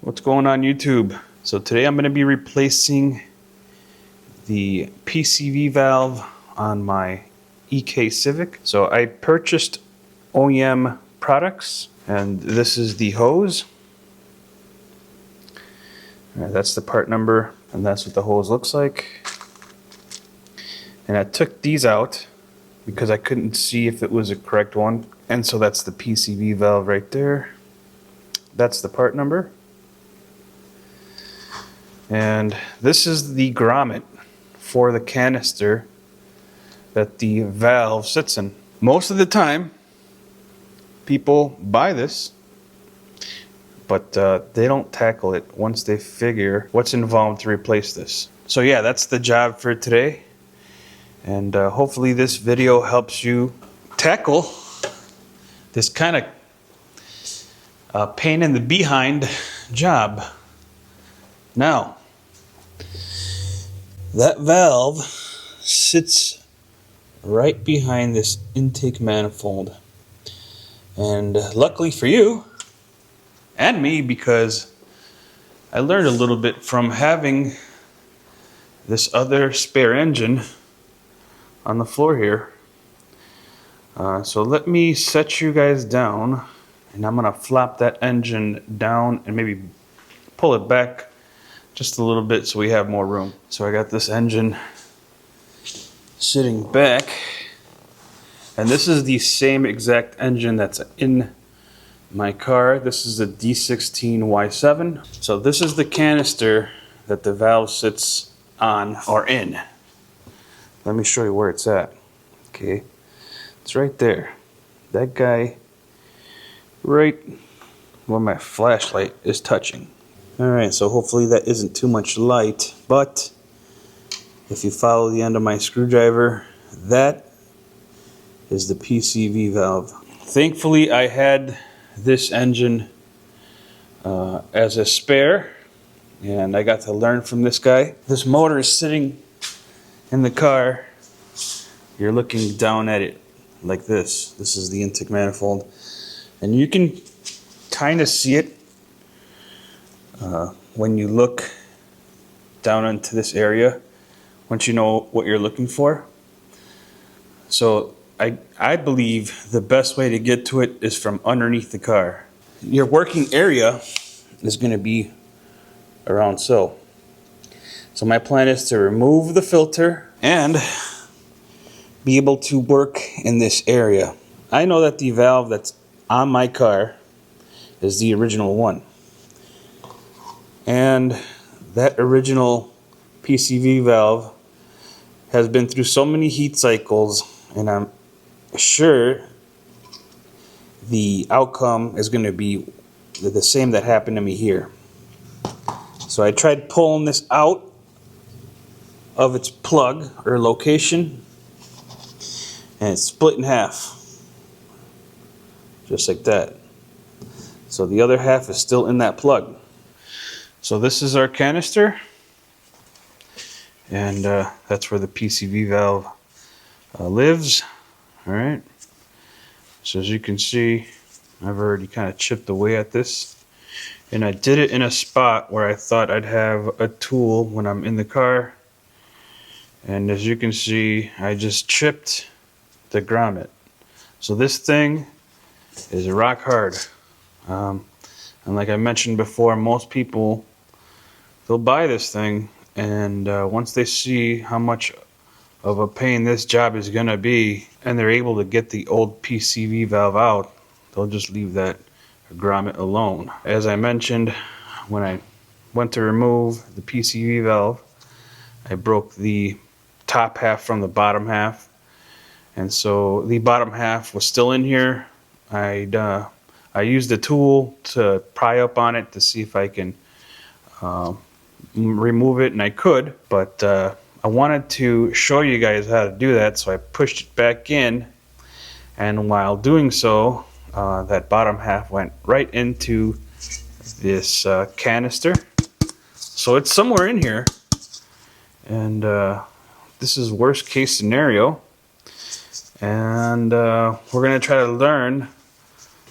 What's going on YouTube? So today I'm going to be replacing the PCV valve on my EK Civic. So I purchased OEM products, and this is the hose. That's the part number, and that's what the hose looks like. And I took these out because I couldn't see if it was a correct one. And so that's the PCV valve right there. That's the part number. And this is the grommet for the canister that the valve sits in. Most of the time, people buy this, but they don't tackle it once they figure what's involved to replace this. So yeah, that's the job for today. And hopefully this video helps you tackle this kind of pain in the behind job. Now, that valve sits right behind this intake manifold. And luckily for you and me, because I learned a little bit from having this other spare engine on the floor here. So let me set you guys down, and I'm gonna flop that engine down and maybe pull it back just a little bit so we have more room. So I got this engine sitting back, and this is the same exact engine that's in my car. This is the D16Y7. So this is the canister that the valve sits on or in. Let me show you where it's at. Okay, it's right there. That guy right where my flashlight is touching. Alright, so hopefully that isn't too much light, but if you follow the end of my screwdriver, that is the PCV valve. Thankfully, I had this engine as a spare, and I got to learn from this guy. This motor is sitting in the car. You're looking down at it like this. This is the intake manifold, and you can kind of see it when you look down into this area, once you know what you're looking for. So I believe the best way to get to it is from underneath the car. Your working area is going to be around so. So my plan is to remove the filter and be able to work in this area. I know that the valve that's on my car is the original one. And that original PCV valve has been through so many heat cycles, and I'm sure the outcome is going to be the same that happened to me here. So I tried pulling this out of its plug or location, and it's split in half, just like that. So the other half is still in that plug. So this is our canister, and that's where the PCV valve lives. Alright, so as you can see, I've already kind of chipped away at this, and I did it in a spot where I thought I'd have a tool when I'm in the car. And as you can see, I just chipped the grommet. So this thing is rock hard. And like I mentioned before, most people, they'll buy this thing, and once they see how much of a pain this job is going to be, and they're able to get the old PCV valve out, they'll just leave that grommet alone. As I mentioned, when I went to remove the PCV valve, I broke the top half from the bottom half, and so the bottom half was still in here. I used a tool to pry up on it to see if I can remove it, and I could, but I wanted to show you guys how to do that, so I pushed it back in, and while doing so, that bottom half went right into this canister. So it's somewhere in here, and this is worst case scenario, and we're going to try to learn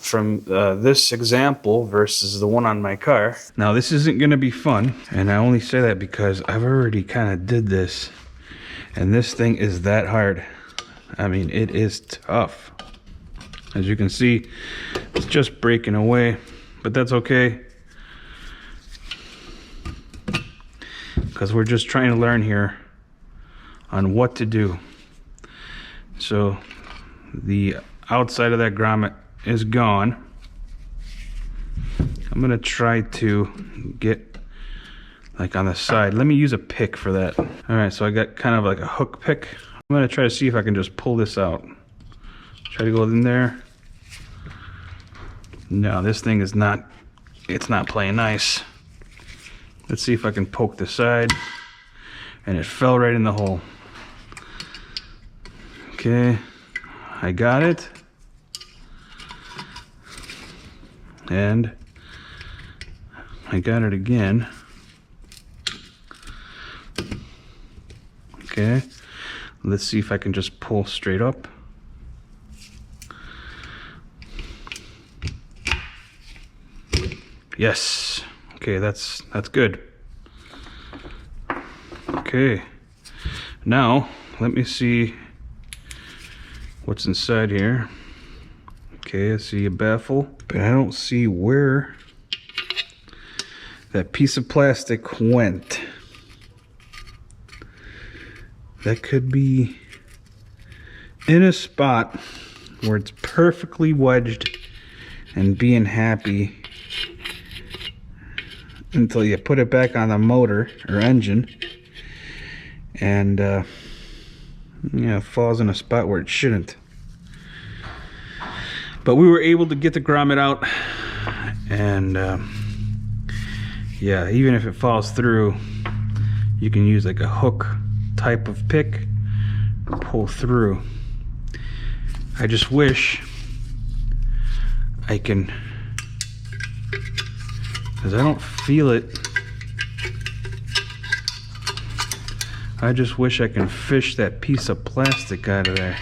from this example versus the one on my car. Now this isn't gonna be fun, and I only say that because I've already kind of did this, and this thing is that hard. I mean, it is tough. As you can see, it's just breaking away, but that's okay, because we're just trying to learn here on what to do. So the outside of that grommet is gone. I'm gonna try to get like on the side. Let me use a pick for that. All right, so I got kind of like a hook pick. I'm gonna try to see if I can just pull this out. Try to go in there. No, this thing is not, it's not playing nice. Let's see if I can poke the side. And it fell right in the hole. Okay, I got it. And I got it again. Okay, let's see if I can just pull straight up. Yes. Okay, that's good. Okay, now let me see what's inside here. Okay, I see a baffle, but I don't see where that piece of plastic went. That could be in a spot where it's perfectly wedged and being happy until you put it back on the motor or engine, and yeah, it falls in a spot where it shouldn't. But we were able to get the grommet out, and yeah, even if it falls through, you can use like a hook type of pick to pull through. I just wish I can, because I don't feel it. I just wish I can fish that piece of plastic out of there.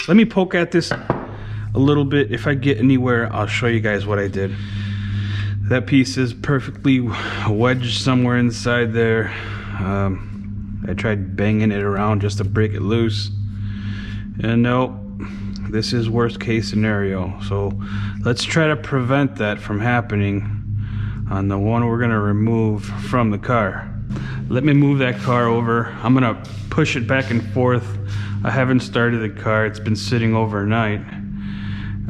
Let me poke at this a little bit. If I get anywhere, I'll show you guys what I did. That piece is perfectly wedged somewhere inside there. I tried banging it around just to break it loose, and no, this is worst case scenario. So let's try to prevent that from happening on the one we're gonna remove from the car. Let me move that car over. I'm gonna push it back and forth. I haven't started the car, it's been sitting overnight.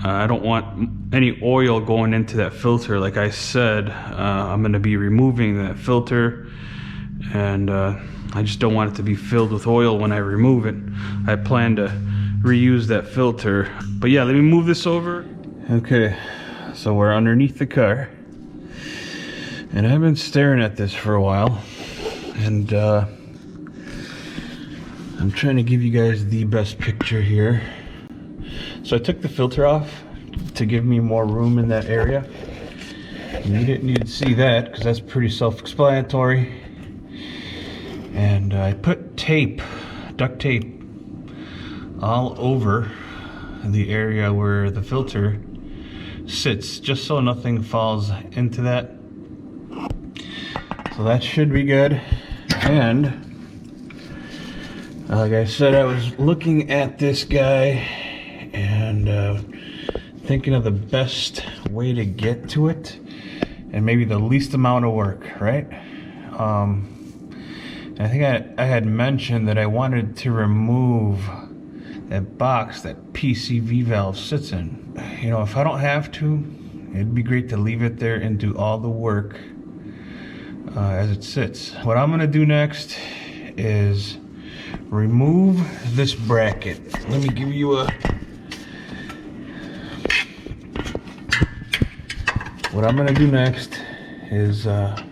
I don't want any oil going into that filter. Like I said, I'm gonna be removing that filter, and I just don't want it to be filled with oil when I remove it. I plan to reuse that filter. But yeah, let me move this over. Okay, so we're underneath the car, and I've been staring at this for a while, and I'm trying to give you guys the best picture here. So I took the filter off to give me more room in that area. And you didn't need to see that because that's pretty self-explanatory. And I put tape, duct tape, all over the area where the filter sits, just so nothing falls into that. So that should be good. And like I said, I was looking at this guy and thinking of the best way to get to it and maybe the least amount of work, right? I think I had mentioned that I wanted to remove that box that PCV valve sits in. You know, if I don't have to, it'd be great to leave it there and do all the work as it sits. What I'm gonna do next is remove this bracket. Let me give you a... What I'm gonna do next is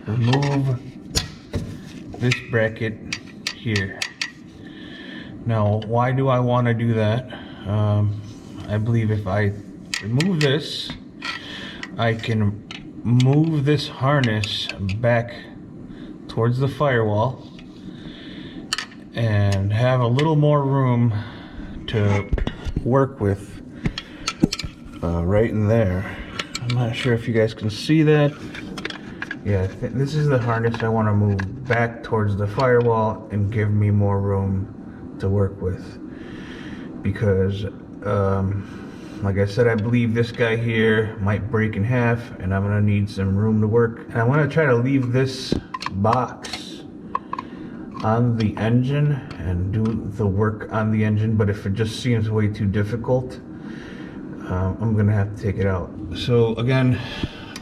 remove this bracket here. Now, why do I want to do that? I believe if I remove this, I can move this harness back towards the firewall and have a little more room to work with right in there. I'm not sure if you guys can see that. Yeah, this is the harness I want to move back towards the firewall and give me more room to work with. Because, like I said, I believe this guy here might break in half and I'm going to need some room to work. And I want to try to leave this box on the engine and do the work on the engine, but if it just seems way too difficult, I'm gonna have to take it out. So again,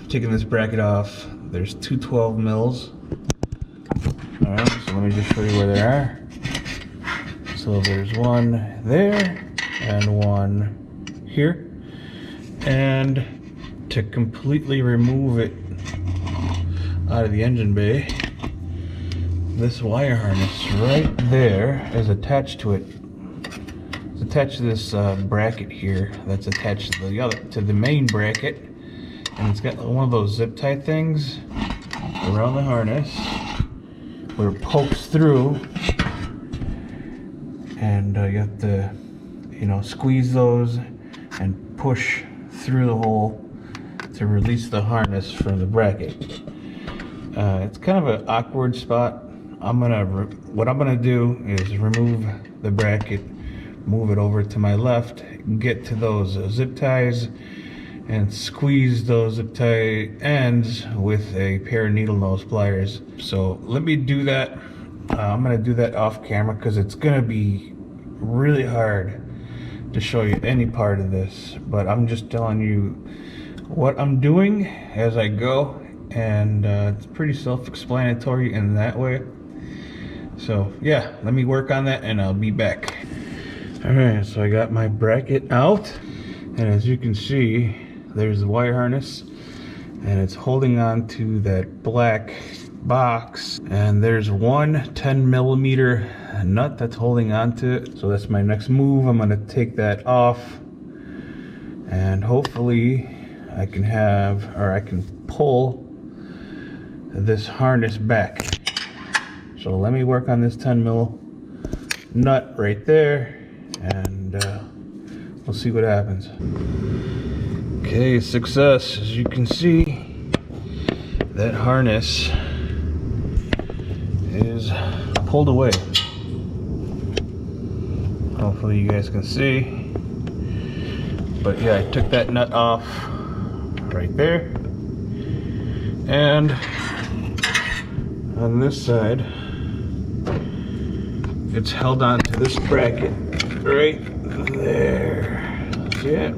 taking this bracket off, there's two 12 mils. All right, so let me just show you where they are. So there's one there and one here. And to completely remove it out of the engine bay, this wire harness right there is attached to it. It's attached to this bracket here that's attached to the main bracket, and it's got one of those zip tie things around the harness where it pokes through, and you have to, squeeze those and push through the hole to release the harness from the bracket. It's kind of an awkward spot. What I'm gonna do is remove the bracket, move it over to my left, get to those zip ties, and squeeze those zip tie ends with a pair of needle nose pliers. So let me do that. I'm gonna do that off camera because it's gonna be really hard to show you any part of this, but I'm just telling you what I'm doing as I go, and it's pretty self-explanatory in that way. So yeah, let me work on that and I'll be back. Alright, so I got my bracket out, and as you can see, there's the wire harness, and it's holding on to that black box, and there's one 10 millimeter nut that's holding on to it. So that's my next move. I'm gonna take that off, and hopefully I can pull this harness back. So let me work on this 10 mil nut right there, and we'll see what happens. Okay, success. As you can see, that harness is pulled away. Hopefully you guys can see. But yeah, I took that nut off right there. And on this side, it's held on to this bracket right there. See it?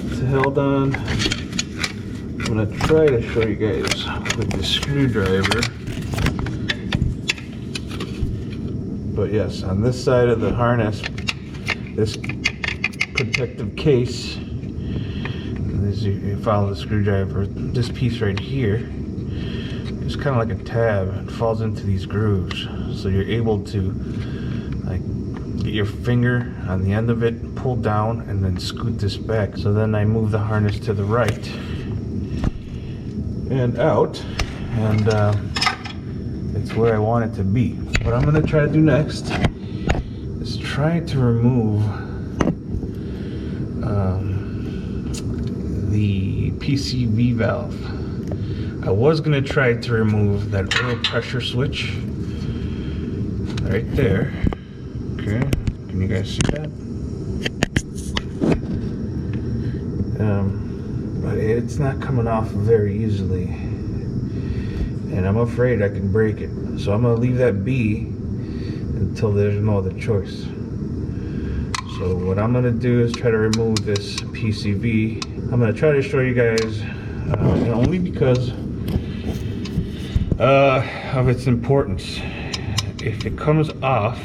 It's held on. I'm gonna try to show you guys with the screwdriver. But yes, on this side of the harness, this protective case, as you follow the screwdriver, this piece right here, it's kind of like a tab. It falls into these grooves, so you're able to get your finger on the end of it, pull down, and then scoot this back. So then I move the harness to the right and out, and it's where I want it to be. What I'm going to try to do next is try to remove the PCV valve. I was going to try to remove that oil pressure switch right there. Okay, can you guys see that? But it's not coming off very easily, and I'm afraid I can break it. So I'm going to leave that be until there's no other choice. So what I'm going to do is try to remove this PCV. I'm going to try to show you guys, only because of its importance. If it comes off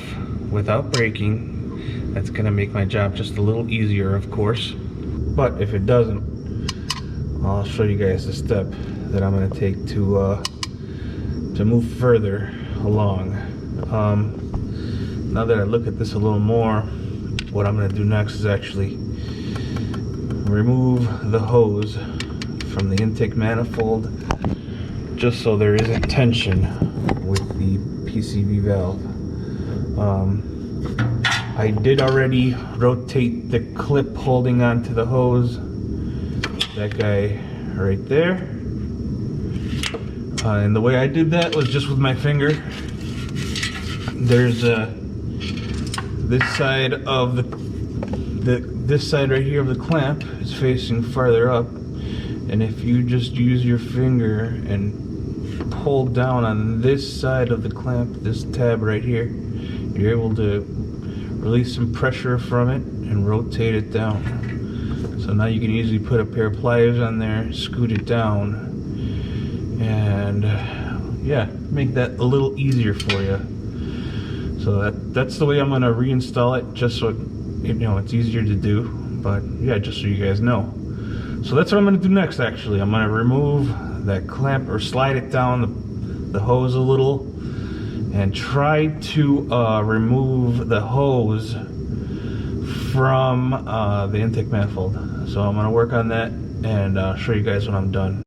without breaking, that's going to make my job just a little easier, of course. But if it doesn't, I'll show you guys the step that I'm going to take to move further along. Now that I look at this a little more, what I'm going to do next is actually remove the hose from the intake manifold, just so there isn't tension with the PCV valve. I did already rotate the clip holding onto the hose, that guy right there, and the way I did that was just with my finger. There's this side of this side right here of the clamp is facing farther up, and if you just use your finger and pull down on this side of the clamp, this tab right here, you're able to release some pressure from it and rotate it down. So now you can easily put a pair of pliers on there, scoot it down, and yeah, make that a little easier for you. So that's the way I'm gonna reinstall it, just so it's easier to do. But yeah, just so you guys know. So that's what I'm gonna do next. Actually, I'm gonna remove that clamp, or slide it down the hose a little, and try to remove the hose from the intake manifold. So I'm gonna work on that and show you guys when I'm done.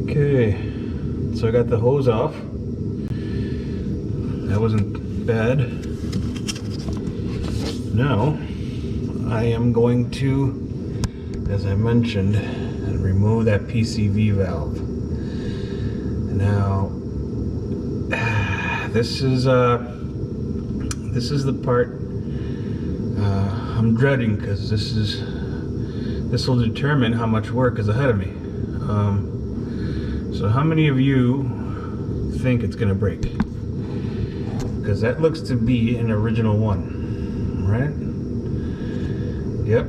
Okay, so I got the hose off. That wasn't bad. Now I am going to, as I mentioned, remove that PCV valve. Now this is the part I'm dreading, because this will determine how much work is ahead of me. So how many of you think it's gonna break? Because that looks to be an original one, right? Yep.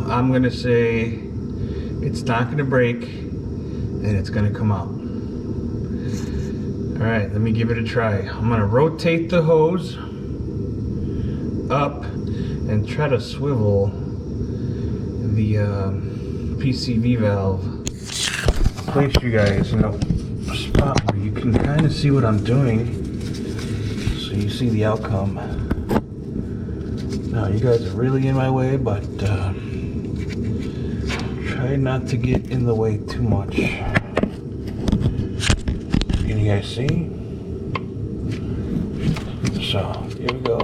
I'm gonna say it's not gonna break and it's gonna come out. All right, let me give it a try. I'm gonna rotate the hose up and try to swivel the PCV valve. Place you guys in a spot where you can kind of see what I'm doing, so you see the outcome. Now you guys are really in my way, but try not to get in the way too much. Can you guys see? So here we go.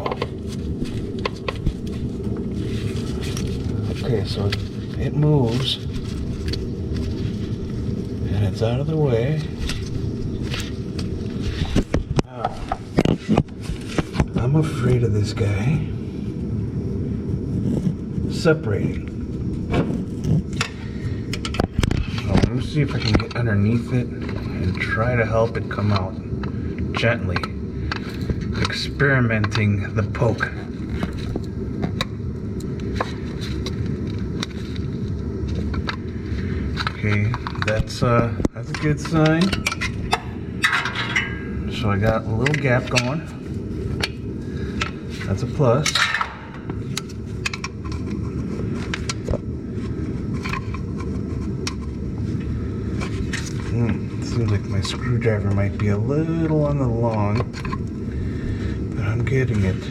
Okay, so it moves and it's out of the way. Now, I'm afraid of this guy separating. So let me see if I can get underneath it and try to help it come out gently, experimenting the poke. Okay, that's a good sign. So I got a little gap going. That's a plus. Seems like my screwdriver might be a little on the long, but I'm getting it.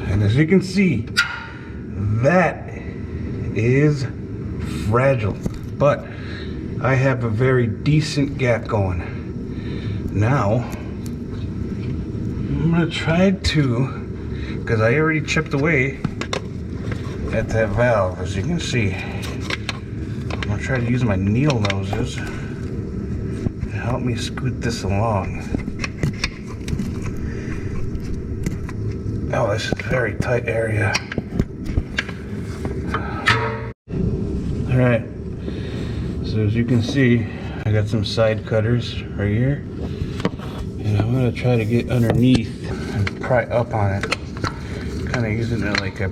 And as you can see, that is fragile, but I have a very decent gap going. Now I'm gonna try to, because I already chipped away at that valve, as you can see. I'm gonna try to use my needle noses to help me scoot this along. Oh, this is a very tight area. Alright, so as you can see, I got some side cutters right here, and I'm going to try to get underneath and pry up on it, kind of using it like a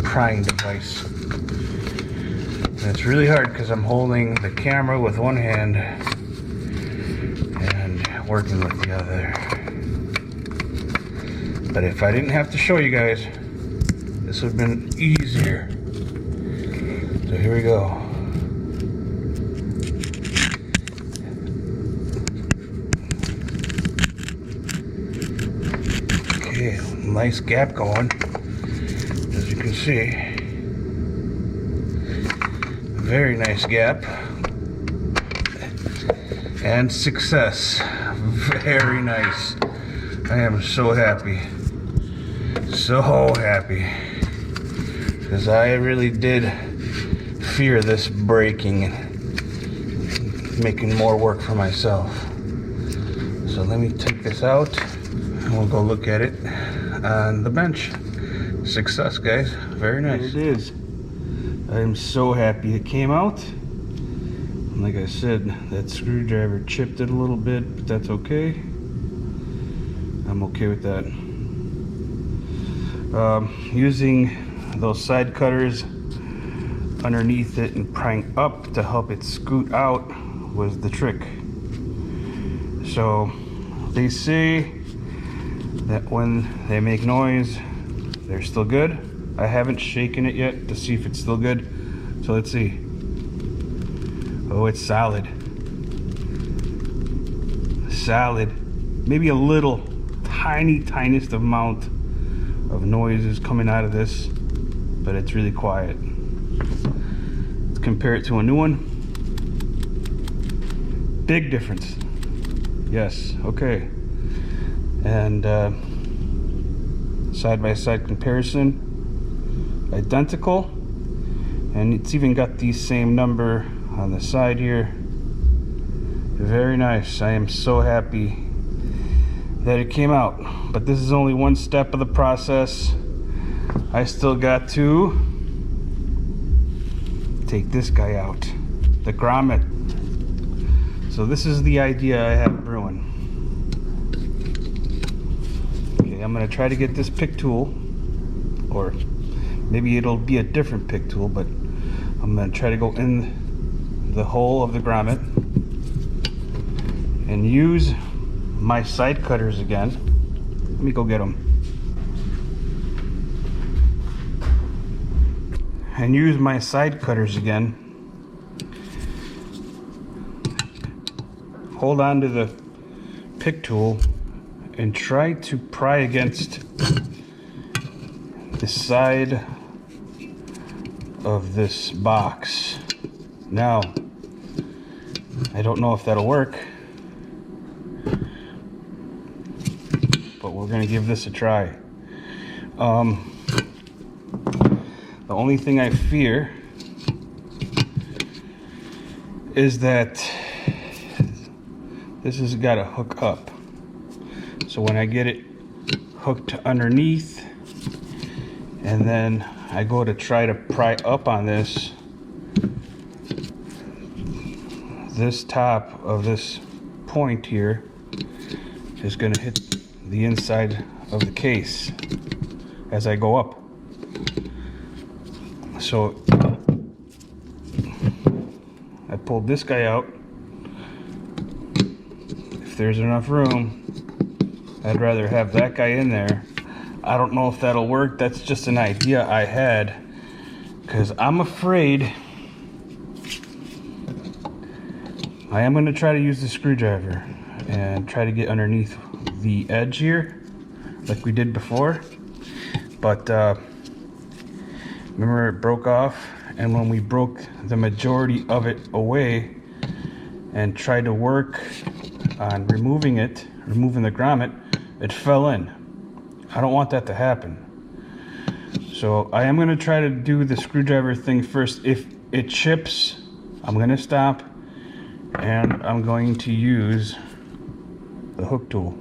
prying device. And it's really hard because I'm holding the camera with one hand and working with the other. But if I didn't have to show you guys, this would have been easier. So here we go. Okay, nice gap going, as you can see. Very nice gap. And success. Very nice. I am so happy. So happy. Because I really did fear this breaking and making more work for myself. So let me take this out and we'll go look at it on the bench. Success, guys. Very nice. There it is. I'm so happy it came out. And like I said, that screwdriver chipped it a little bit, but that's okay. I'm okay with that. Using those side cutters underneath it and prying up to help it scoot out was the trick. So they say that when they make noise, they're still good. I haven't shaken it yet to see if it's still good. So let's see. Oh, it's solid. Solid. Maybe a little tiniest amount of noise is coming out of this, but it's really quiet. Let's compare it to a new one. Big difference. Yes, okay. And side-by-side comparison, identical, and it's even got the same number on the side here. Very nice. I am so happy that it came out, but this is only one step of the process. I still got to take this guy out, the grommet. So this is the idea I have brewing. Okay, I'm gonna try to get this pick tool, or maybe it'll be a different pick tool, but I'm gonna try to go in the hole of the grommet and use my side cutters again. Let me go get them. And use my side cutters again. Hold on to the pick tool and try to pry against the side of this box. Now, I don't know if that'll work, but we're gonna give this a try. The only thing I fear is that this has got to hook up. So when I get it hooked underneath and then I go to try to pry up on this, this top of this point here is going to hit the inside of the case as I go up. So I pulled this guy out. If there's enough room, I'd rather have that guy in there. I don't know if that'll work. That's just an idea I had, because I'm afraid I am going to try to use the screwdriver and try to get underneath the edge here like we did before, but remember it broke off, and when we broke the majority of it away and tried to work on removing the grommet, it fell in. I don't want that to happen. So I am going to try to do the screwdriver thing first. If it chips, I'm going to stop and I'm going to use the hook tool.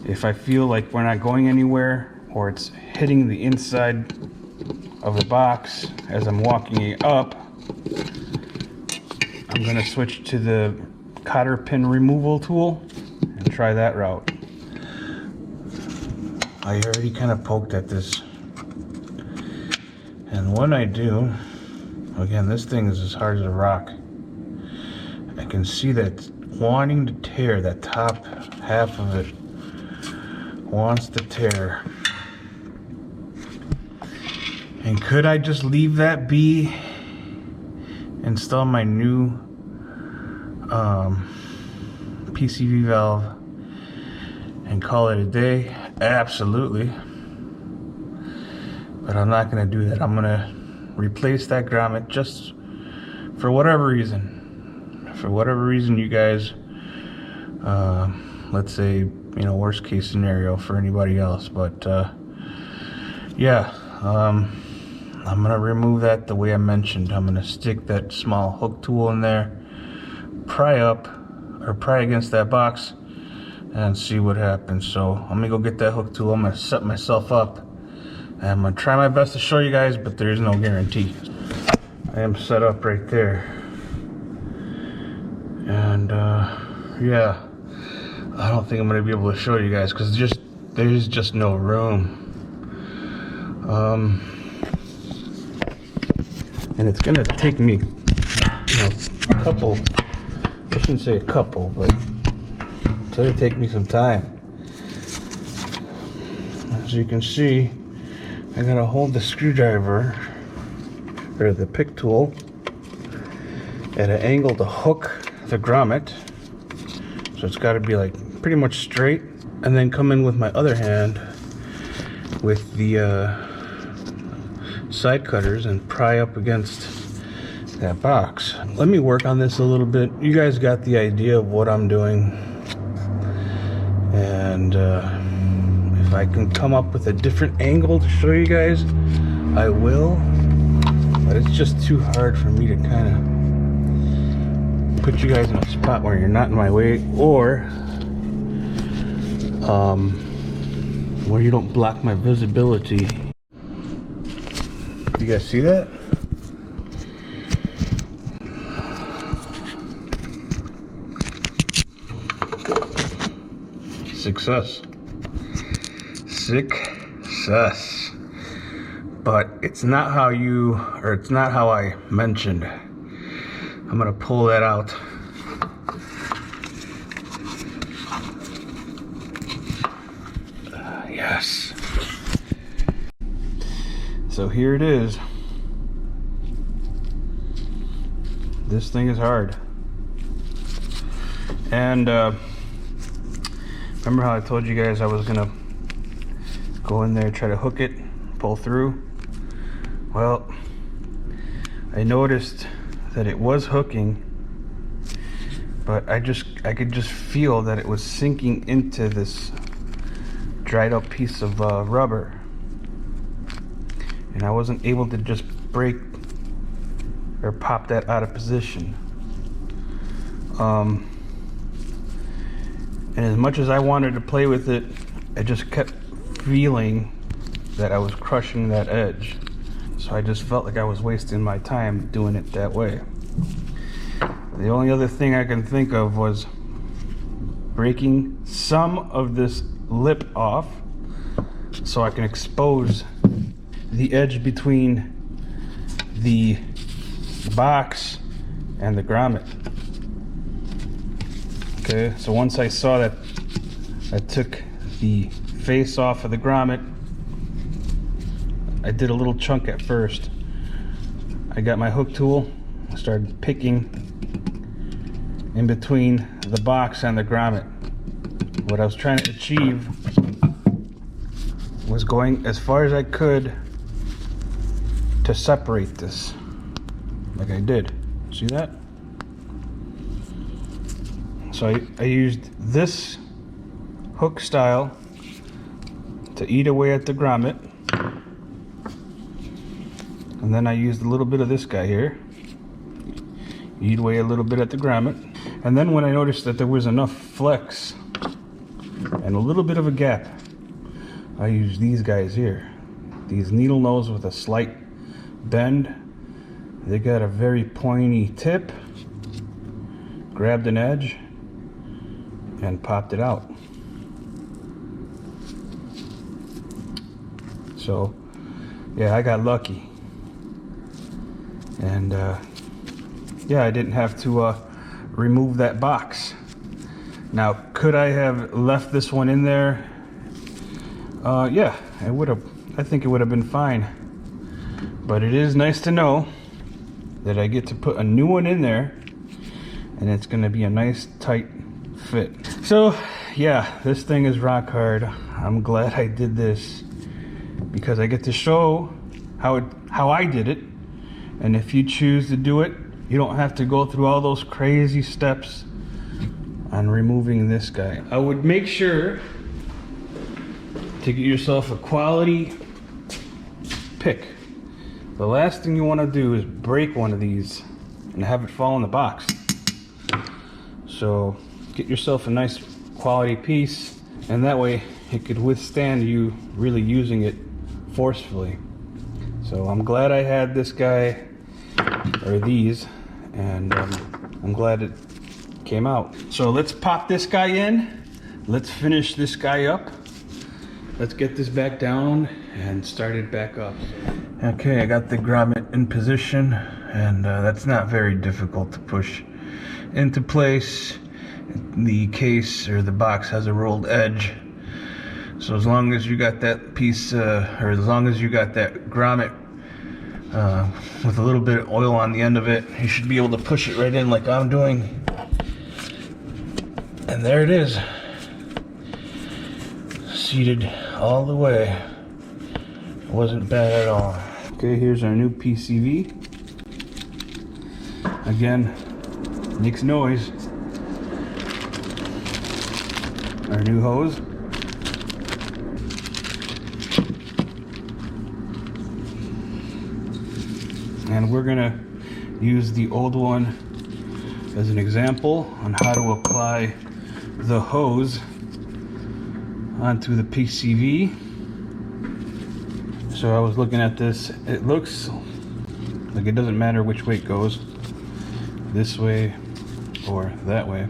If I feel like we're not going anywhere, or it's hitting the inside of the box as I'm walking it up, I'm going to switch to the cotter pin removal tool and try that route. I already kind of poked at this, and when I do, again, this thing is as hard as a rock. I can see that wanting to tear. That top half of it wants to tear. And could I just leave that be, install my new PCV valve and call it a day? Absolutely. But I'm not going to do that. I'm going to replace that grommet just for whatever reason. For whatever reason you guys, let's say, you know, worst case scenario for anybody else. But yeah, I'm gonna remove that the way I mentioned. I'm gonna stick that small hook tool in there, pry against that box, and see what happens. So I'm gonna go get that hook tool. I'm gonna set myself up, and I'm gonna try my best to show you guys, but there is no guarantee. I am set up right there, and yeah, I don't think I'm gonna be able to show you guys because there's just no room. And it's gonna take me, you know, a couple, I shouldn't say a couple, but it's gonna take me some time. As you can see, I gotta hold the screwdriver, or the pick tool, at an angle to hook the grommet. So it's gotta be like pretty much straight, and then come in with my other hand with the side cutters and pry up against that box. Let me work on this a little bit. You guys got the idea of what I'm doing, and if I can come up with a different angle to show you guys, I will, but it's just too hard for me to kind of put you guys in a spot where you're not in my way, or where you don't block my visibility. You guys see that? Success. Success. But it's not how it's not how I mentioned. I'm gonna pull that out. Yes. So here it is. This thing is hard. And remember how I told you guys I was gonna go in there, try to hook it, pull through? Well, I noticed that it was hooking, but I could just feel that it was sinking into this dried up piece of rubber, and I wasn't able to just break or pop that out of position. And as much as I wanted to play with it, I just kept feeling that I was crushing that edge. So I just felt like I was wasting my time doing it that way. The only other thing I can think of was breaking some of this lip off so I can expose the edge between the box and the grommet. Okay, so once I saw that I took the face off of the grommet, I did a little chunk at first. I got my hook tool, I started picking in between the box and the grommet. What I was trying to achieve was going as far as I could to separate this, like I did. See that? So I used this hook style to eat away at the grommet, and then I used a little bit of this guy here, eat away a little bit at the grommet, and then when I noticed that there was enough flex and a little bit of a gap, I used these guys here, these needle nose with a slight bend. They got a very pointy tip, grabbed an edge and popped it out. So yeah, I got lucky, and yeah, I didn't have to remove that box. Now, could I have left this one in there? Yeah, I would have. I think it would have been fine. But it is nice to know that I get to put a new one in there, and it's going to be a nice tight fit. So yeah, this thing is rock hard. I'm glad I did this because I get to show how I did it, And if you choose to do it, you don't have to go through all those crazy steps on removing this guy. I would make sure to get yourself a quality pick. The last thing you want to do is break one of these and have it fall in the box. So get yourself a nice quality piece, and that way it could withstand you really using it forcefully. So I'm glad I had this guy, or these, and I'm glad it came out. So let's pop this guy in. Let's finish this guy up. Let's get this back down and start it back up. Okay, I got the grommet in position, and that's not very difficult to push into place. The case or the box has a rolled edge, so as long as you got that piece, or as long as you got that grommet with a little bit of oil on the end of it, you should be able to push it right in like I'm doing. And there it is, seated all the way. It wasn't bad at all. Okay, here's our new PCV. Again, makes noise. Our new hose. And we're gonna use the old one as an example on how to apply the hose onto the PCV. So I was looking at this, it looks like it doesn't matter which way it goes, this way or that way,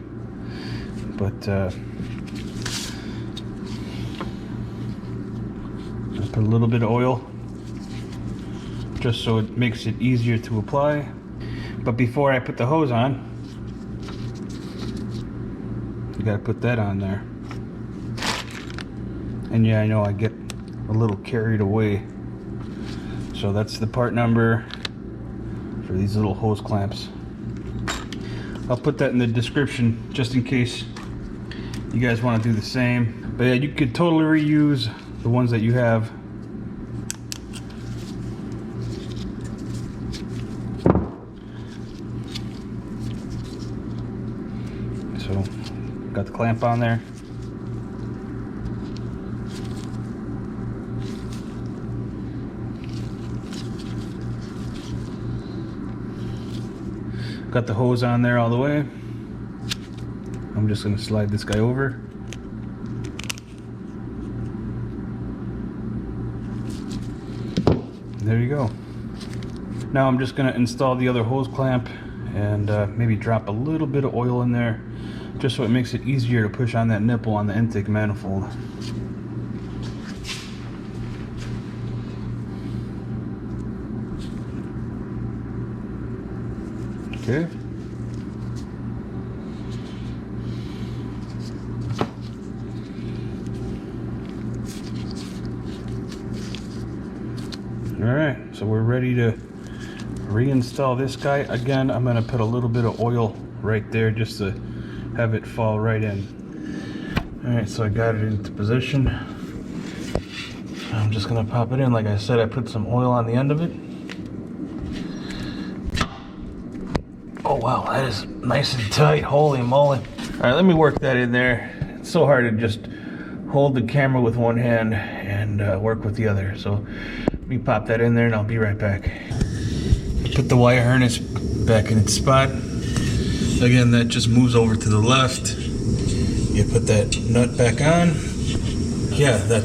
but I put a little bit of oil just so it makes it easier to apply. But before I put the hose on, you gotta put that on there. And yeah, I know I get a little carried away. So that's the part number for these little hose clamps. I'll put that in the description just in case you guys want to do the same. But yeah, you could totally reuse the ones that you have. So, got the clamp on there. Got the hose on there all the way. I'm just going to slide this guy over. There you go. Now I'm just going to install the other hose clamp and maybe drop a little bit of oil in there just so it makes it easier to push on that nipple on the intake manifold. Okay. Alright, so we're ready to reinstall this guy. Again, I'm going to put a little bit of oil right there just to have it fall right in. Alright, so I got it into position. I'm just going to pop it in. Like I said, I put some oil on the end of it. Oh wow, that is nice and tight, holy moly. Alright, let me work that in there. It's so hard to just hold the camera with one hand and work with the other. So let me pop that in there and I'll be right back. Put the wire harness back in its spot. Again, that just moves over to the left. You put that nut back on. Yeah, that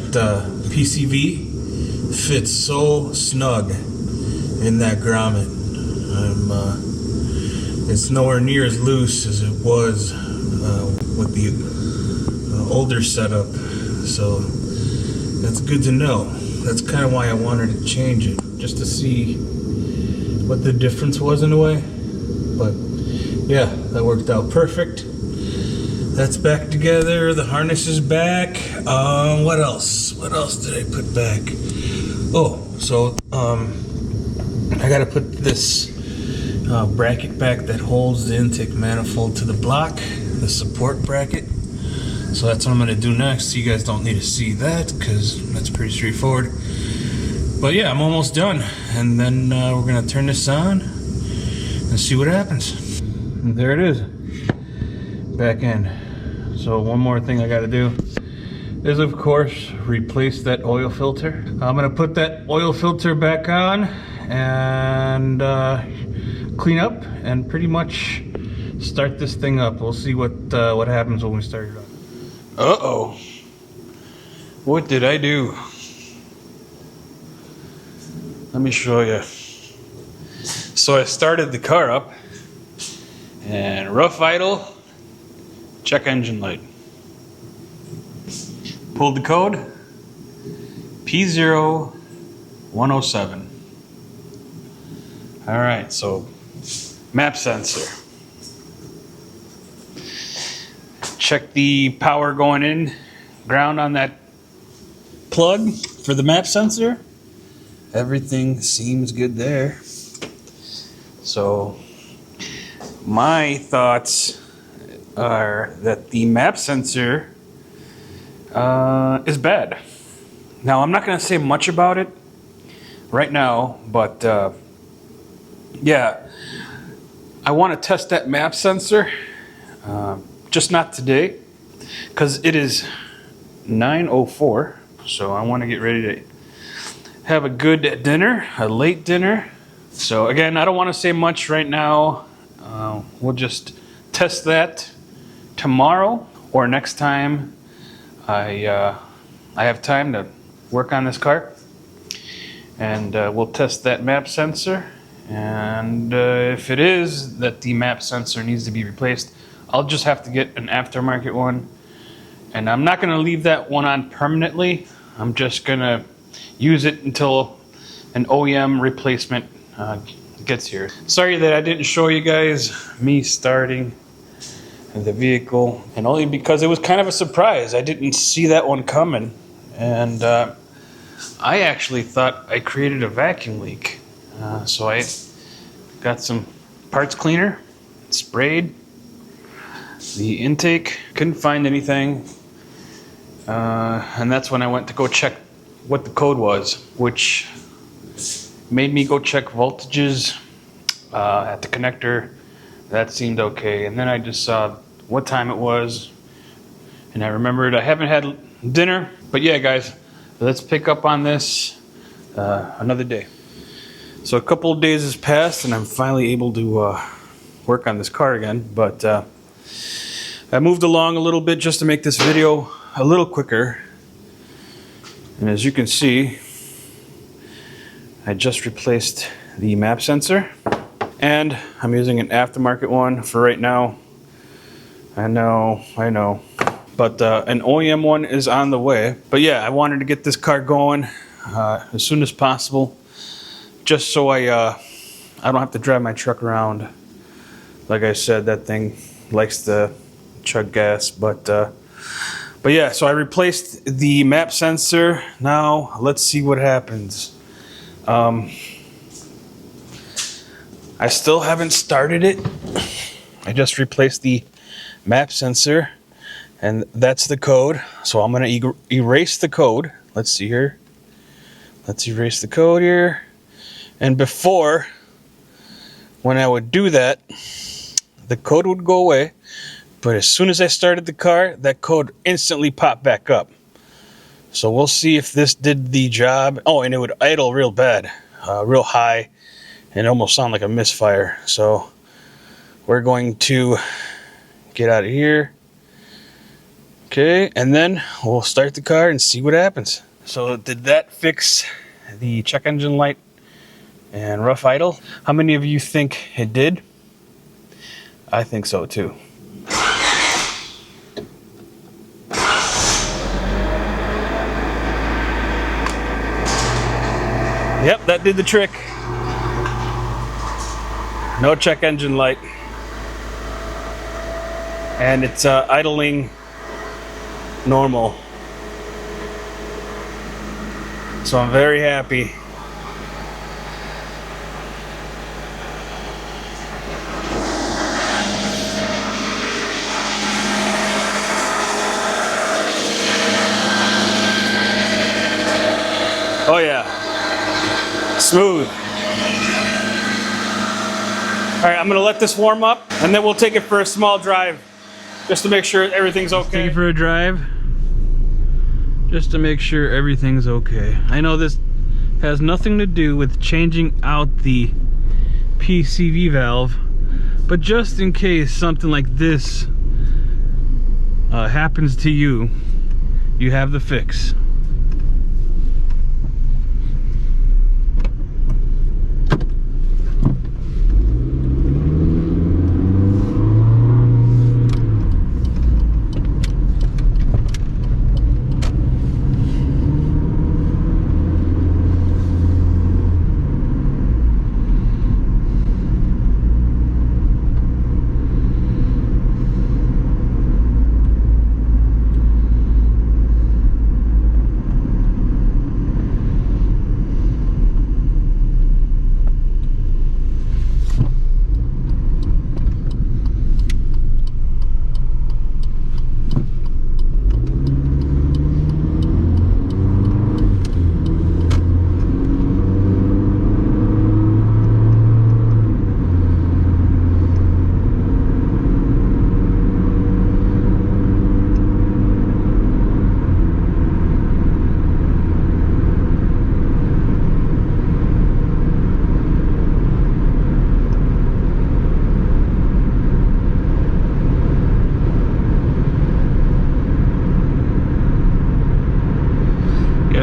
PCV fits so snug in that grommet. It's nowhere near as loose as it was with the older setup, so that's good to know. That's kind of why I wanted to change it, just to see what the difference was in a way. But yeah, that worked out perfect. That's back together. The harness is back. What else? What else did I put back? Oh, so I gotta put this bracket back that holds the intake manifold to the block, the support bracket. So that's what I'm going to do next. You guys don't need to see that because that's pretty straightforward. But yeah, I'm almost done, and then we're gonna turn this on and see what happens. And there it is, back in. So one more thing I gotta do is, of course, replace that oil filter. I'm gonna put that oil filter back on and clean up and pretty much start this thing up. We'll see what happens when we start it up. Uh-oh. What did I do? Let me show you. So I started the car up and rough idle, check engine light. Pulled the code, P0107. All right, so MAP sensor. Check the power going in, ground on that plug for the MAP sensor. Everything seems good there. So my thoughts are that the MAP sensor is bad. Now I'm not going to say much about it right now, but yeah, I want to test that MAP sensor, just not today, because it is 9:04. So I want to get ready to have a good dinner, a late dinner. So again, I don't want to say much right now. We'll just test that tomorrow or next time I have time to work on this car. And we'll test that MAP sensor. And if it is that the MAP sensor needs to be replaced, I'll just have to get an aftermarket one. And I'm not going to leave that one on permanently. I'm just going to use it until an OEM replacement gets here. Sorry that I didn't show you guys me starting the vehicle, and only because it was kind of a surprise. I didn't see that one coming, and I actually thought I created a vacuum leak. So I got some parts cleaner, sprayed the intake, couldn't find anything, and that's when I went to go check what the code was, which made me go check voltages at the connector. That seemed okay, and then I just saw what time it was, and I remembered I haven't had dinner. But yeah, guys, let's pick up on this another day. So a couple of days has passed, and I'm finally able to work on this car again, but I moved along a little bit just to make this video a little quicker. And as you can see, I just replaced the MAP sensor, and I'm using an aftermarket one for right now. I know, but an OEM one is on the way. But yeah, I wanted to get this car going as soon as possible, just so I don't have to drive my truck around. Like I said, that thing likes to chug gas, but yeah, so I replaced the MAP sensor. Now let's see what happens. I still haven't started it. I just replaced the MAP sensor, and that's the code. So I'm going to erase the code. Let's see here. Let's erase the code here. And before, when I would do that, the code would go away. But as soon as I started the car, that code instantly popped back up. So we'll see if this did the job. Oh, and it would idle real bad, real high, and almost sound like a misfire. So we're going to get out of here. Okay, and then we'll start the car and see what happens. So did that fix the check engine light and rough idle? How many of you think it did? I think so too. Yep, that did the trick. No check engine light. And it's idling normal. So I'm very happy. Oh yeah. All right, I'm gonna let this warm up and then we'll take it for a small drive just to make sure everything's okay. Take it for a drive just to make sure everything's okay. I know this has nothing to do with changing out the PCV valve, but just in case something like this happens to you, you have the fix.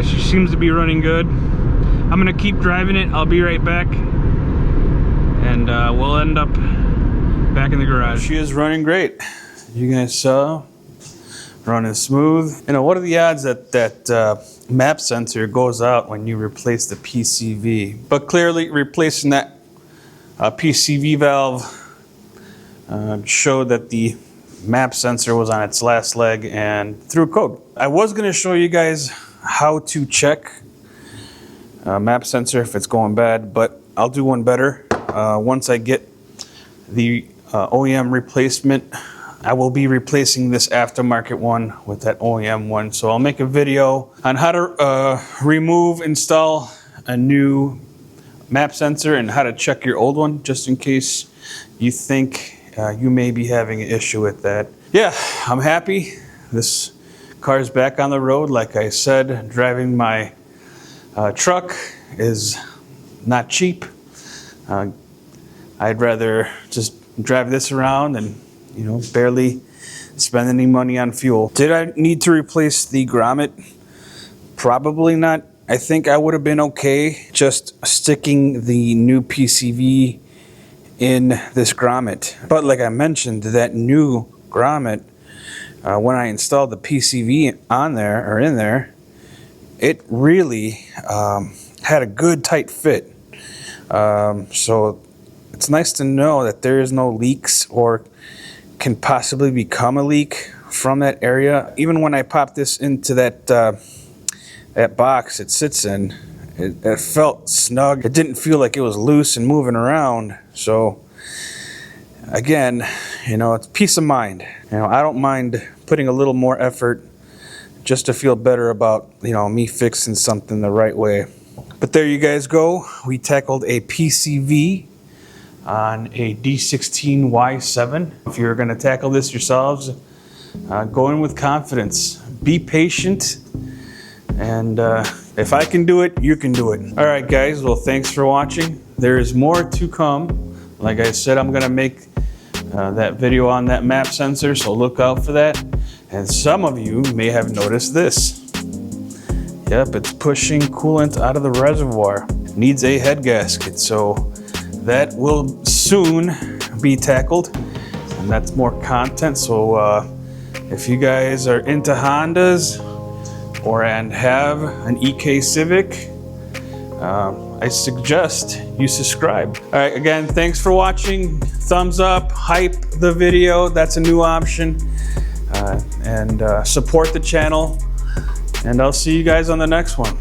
She seems to be running good. I'm gonna keep driving it. I'll be right back, and we'll end up back in the garage. She is running great. You guys saw, running smooth. You know, what are the odds that that MAP sensor goes out when you replace the PCV? But clearly, replacing that PCV valve showed that the MAP sensor was on its last leg and threw code. I was gonna show you guys how to check MAP sensor if it's going bad, but I'll do one better. Once I get the OEM replacement, I will be replacing this aftermarket one with that OEM one. So I'll make a video on how to install a new MAP sensor and how to check your old one, just in case you think you may be having an issue with that. Yeah, I'm happy. This car's back on the road. Like I said, driving my truck is not cheap. I'd rather just drive this around and, you know, barely spend any money on fuel. Did I need to replace the grommet? Probably not. I think I would have been okay just sticking the new PCV in this grommet. But like I mentioned, that new grommet, when I installed the PCV on there, or in there, it really had a good tight fit. So it's nice to know that there is no leaks or can possibly become a leak from that area. Even when I popped this into that that box it sits in, it felt snug. It didn't feel like it was loose and moving around. So again, you know, it's peace of mind. You know, I don't mind putting a little more effort just to feel better about, you know, me fixing something the right way. But there you guys go. We tackled a PCV on a D16Y7. If you're going to tackle this yourselves, go in with confidence. Be patient, and if I can do it, you can do it. All right, guys. Well, thanks for watching. There is more to come. Like I said, I'm going to make that video on that MAP sensor, so look out for that. And some of you may have noticed this. Yep, it's pushing coolant out of the reservoir. Needs a head gasket, so that will soon be tackled, and that's more content. So if you guys are into Hondas and have an EK Civic, I suggest you subscribe. All right, again, thanks for watching. Thumbs up, hype the video. That's a new option. And support the channel. And I'll see you guys on the next one.